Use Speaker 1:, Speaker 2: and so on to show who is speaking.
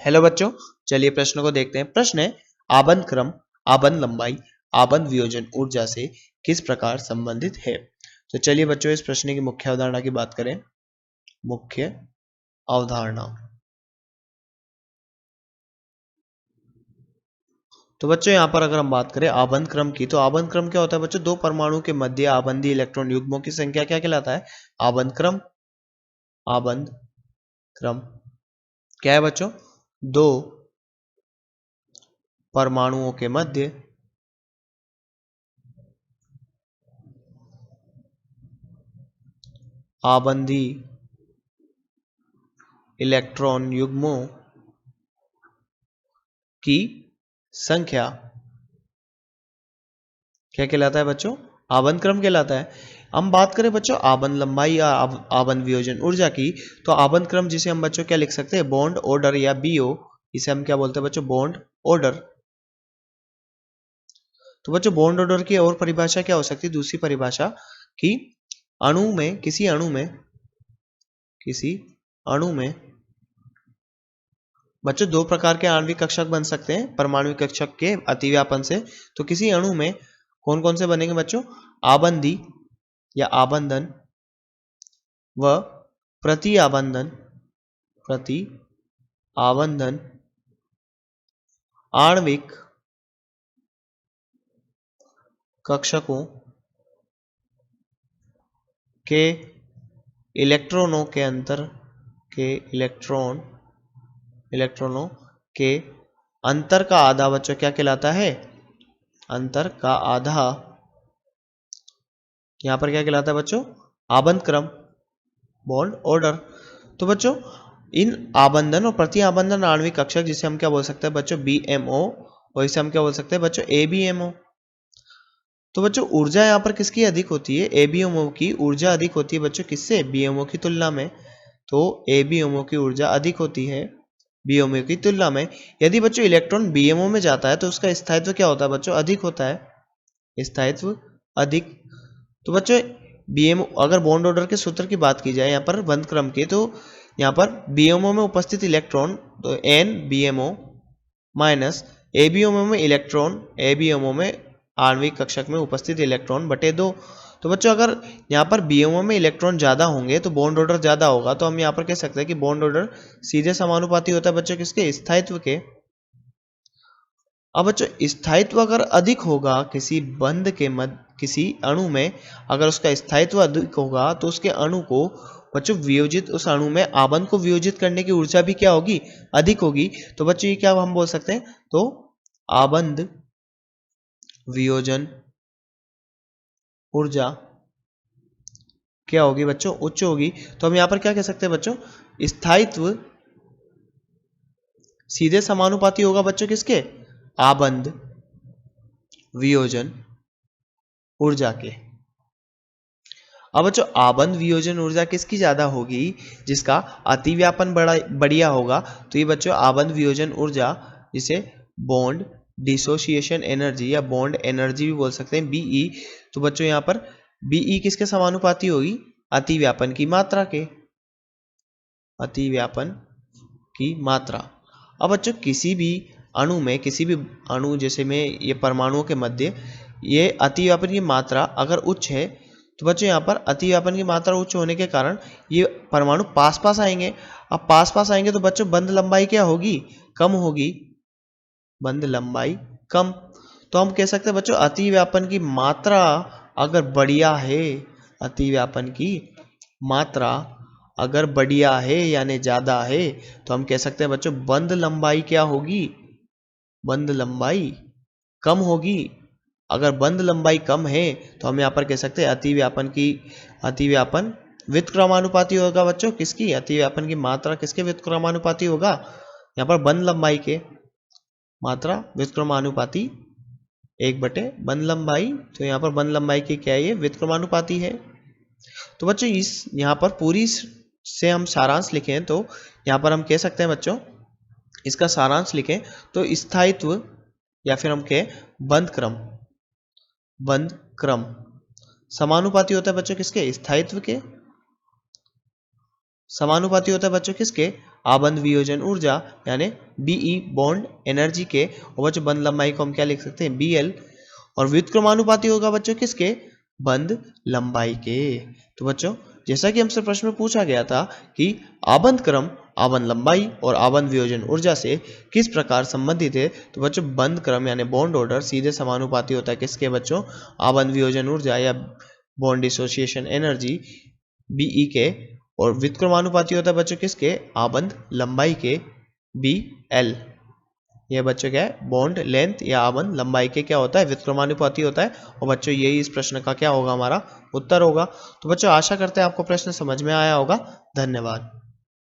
Speaker 1: Hello बच्चों, चलिए प्रश्न को देखते हैं। प्रश्न है आबंध क्रम, आबंध लंबाई, आबंध वियोजन ऊर्जा से किस प्रकार संबंधित है। तो चलिए बच्चों इस प्रश्न की मुख्य अवधारणा की बात करें। मुख्य अवधारणा, तो बच्चों यहाँ पर अगर हम बात करें आबंध क्रम की, तो आबंध क्रम क्या होता है बच्चों? दो परमाणु के मध्य आबंधी इलेक्ट्रॉन युग्मों की संख्या क्या कहलाता है? आबंध क्रम। आबंध क्रम क्या है बच्चों? दो परमाणुओं के मध्य आबंधी इलेक्ट्रॉन युग्मों की संख्या क्या कहलाता है बच्चों? आबंध क्रम कहलाता है। हम बात करें बच्चों आबंध लंबाई या आबंध वियोजन ऊर्जा की, तो आबंध क्रम जिसे हम बच्चों क्या लिख सकते हैं? बॉन्ड ऑर्डर या बीओ, इसे हम क्या बोलते हैं बच्चों? Bond order. तो बच्चों बॉन्ड ऑर्डर की और परिभाषा क्या हो सकती है? दूसरी परिभाषा कि अणु में किसी अणु में बच्चों दो प्रकार के आणविक कक्षक बन सकते हैं परमाणविक कक्षक के अतिव्यापन से। तो किसी अणु में कौन कौन से बनेंगे बच्चों? आबंधी या आबंधन व प्रति आबंधन आणविक कक्षकों के इलेक्ट्रॉनों के अंतर का आधा बच्चों क्या कहलाता है? अंतर का आधा यहां पर क्या कहलाता है बच्चों? आबंध क्रम, बॉन्ड ऑर्डर। तो बच्चों इन आबंधन और प्रति आबंधन आणविक कक्षक जिसे हम क्या बोल सकते हैं बच्चों? बीएमओ, और इसे हम क्या बोल सकते हैं बच्चों? एबीएमओ। तो बच्चों ऊर्जा यहाँ पर किसकी अधिक होती है? एबीएमओ की ऊर्जा अधिक होती है बच्चों किससे? बीएमओ की तुलना में। तो एबीएमओ की ऊर्जा अधिक होती है बीएमओ की तुलना में। यदि बच्चों इलेक्ट्रॉन बीएमओ में जाता है तो उसका स्थायित्व क्या होता है बच्चों? अधिक होता है, स्थायित्व अधिक। तो बच्चों बीएमओ, अगर बॉन्ड ऑर्डर के सूत्र की बात की जाए यहाँ पर बंध क्रम के, तो यहाँ पर बीएमओ में उपस्थित इलेक्ट्रॉन तो एन बीएमओ माइनस एबीएमओ में इलेक्ट्रॉन, एबीएमओ में आणविक कक्षक में उपस्थित इलेक्ट्रॉन बटे 2। तो बच्चों अगर यहाँ पर बीएमओ में इलेक्ट्रॉन ज्यादा होंगे तो बॉन्ड ऑर्डर ज्यादा होगा। तो हम यहाँ पर कह सकते हैं कि बॉन्ड ऑर्डर सीधे समानुपाती होता है बच्चों किसके? स्थायित्व के। अब बच्चों स्थायित्व अगर अधिक होगा किसी बंध के किसी अणु में, अगर उसका स्थायित्व अधिक होगा तो उसके अणु को बच्चों वियोजित, उस अणु में आबंध को वियोजित करने की ऊर्जा भी क्या होगी? अधिक होगी। तो बच्चों ये क्या हम बोल सकते हैं? तो आबंध वियोजन ऊर्जा क्या होगी बच्चों? उच्च होगी। तो हम यहां पर क्या कह सकते हैं बच्चों? स्थायित्व सीधे समानुपाती होगा बच्चों किसके? आबंध वियोजन ऊर्जा के। अब बच्चों आबंध वियोजन ऊर्जा किसकी ज्यादा होगी? जिसका अतिव्यापन बढ़िया होगा। तो ये बच्चों आबंध वियोजन ऊर्जा, जिसे बॉन्ड डिसोसिएशन एनर्जी या बॉन्ड एनर्जी भी बोल सकते हैं, बीई। तो बच्चों यहाँ पर बीई किसके समानुपाती होगी? अतिव्यापन की मात्रा के, अतिव्यापन की मात्रा। अब बच्चों किसी भी अणु जैसे में ये परमाणुओं के मध्य ये अतिव्यापन की मात्रा अगर उच्च है, तो बच्चों यहाँ पर अतिव्यापन की मात्रा उच्च होने के कारण ये परमाणु पास पास आएंगे। अब पास पास आएंगे तो बच्चों बंध लंबाई क्या होगी? कम होगी, बंध लंबाई कम। तो हम कह सकते हैं बच्चों अतिव्यापन की मात्रा अगर बढ़िया है, अतिव्यापन की मात्रा अगर बढ़िया है यानी ज्यादा है, तो हम कह सकते हैं बच्चों बंध लंबाई क्या होगी? बंध लंबाई कम होगी। अगर बंध लंबाई कम है तो हम यहाँ पर कह सकते हैं अतिव्यापन व्युत्क्रमानुपाती होगा बच्चों किसकी? अतिव्यापन की मात्रा किसके व्युत्क्रमानुपाती होगा? यहाँ पर बंध लंबाई के मात्रा व्युत्क्रमानुपाती 1 बटे बंध लंबाई। तो यहाँ पर बंध लंबाई की क्या है? ये व्युत्क्रमानुपाती है। तो बच्चों इस यहाँ पर पूरी से हम सारांश लिखें तो यहाँ पर हम कह सकते हैं बच्चों, इसका सारांश लिखें तो स्थायित्व या फिर हम कहें बंध क्रम समानुपाती होता है बच्चों किसके? स्थायित्व के समानुपाती होता है बच्चों किसके, आबंध वियोजन ऊर्जा यानी Be बॉन्ड एनर्जी के, और बच्चों बंध लंबाई को हम क्या लिख सकते हैं, Bl, और व्युत्क्रमानुपाती होगा बच्चों किसके, बंध लंबाई के। तो बच्चों जैसा कि हमसे प्रश्न में पूछा गया था कि आबंध क्रम, आबंध लंबाई और आबंध वियोजन ऊर्जा से किस प्रकार संबंधित है, तो बच्चों बंध क्रम यानी बॉन्ड ऑर्डर सीधे समानुपाती होता है किसके बच्चों, आबंध वियोजन ऊर्जा या बॉन्ड डिसोसिएशन एनर्जी Be के, और व्युत्क्रमानुपाती होता है बच्चों किसके, आबंध लंबाई के, Bl। यह बच्चों क्या है, बॉन्ड लेंथ या आबंध लंबाई के क्या होता है, व्युत्क्रमानुपाती होता है। और बच्चों यही इस प्रश्न का क्या होगा, हमारा उत्तर होगा। तो बच्चों आशा करते हैं आपको प्रश्न समझ में आया होगा। धन्यवाद।